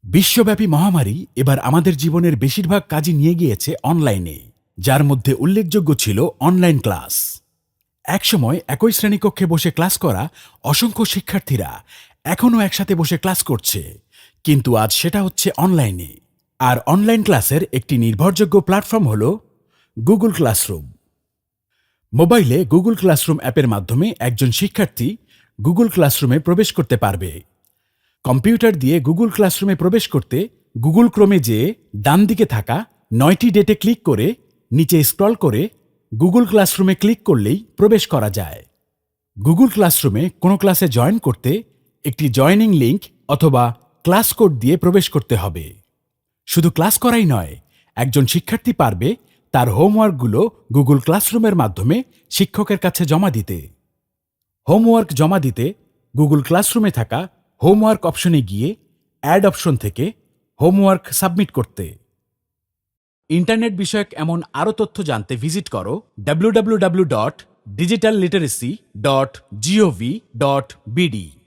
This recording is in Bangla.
বিশ্বব্যাপী মহামারী এবার আমাদের জীবনের বেশিরভাগ কাজই নিয়ে গিয়েছে অনলাইনে, যার মধ্যে উল্লেখযোগ্য ছিল অনলাইন ক্লাস। একসময় একই শ্রেণীকক্ষে বসে ক্লাস করা অসংখ্য শিক্ষার্থীরা এখনও একসাথে বসে ক্লাস করছে, কিন্তু আজ সেটা হচ্ছে অনলাইনে। আর অনলাইন ক্লাসের একটি নির্ভরযোগ্য প্ল্যাটফর্ম হল গুগল ক্লাসরুম। মোবাইলে গুগল ক্লাসরুম অ্যাপের মাধ্যমে একজন শিক্ষার্থী গুগল ক্লাসরুমে প্রবেশ করতে পারবে। কম্পিউটার দিয়ে গুগল ক্লাসরুমে প্রবেশ করতে গুগল ক্রোমে যেয়ে ডান দিকে থাকা ৯টি ডেটে ক্লিক করে নিচে স্ক্রল করে গুগল ক্লাসরুমে ক্লিক করলেই প্রবেশ করা যায়। গুগল ক্লাসরুমে কোনো ক্লাসে জয়েন করতে একটি জয়েনিং লিংক অথবা ক্লাস কোড দিয়ে প্রবেশ করতে হবে। শুধু ক্লাস করাই নয়, একজন শিক্ষার্থী পারবে তার হোমওয়ার্কগুলো গুগল ক্লাসরুমের মাধ্যমে শিক্ষকের কাছে জমা দিতে। হোমওয়ার্ক জমা দিতে গুগল ক্লাসরুমে থাকা হোমওয়ার্ক অপশনে গিয়ে অ্যাড অপশন থেকে হোমওয়ার্ক সাবমিট করতে। ইন্টারনেট বিষয়ক এমন আরও তথ্য জানতে ভিজিট করো www.digitalliteracy.gov.bd।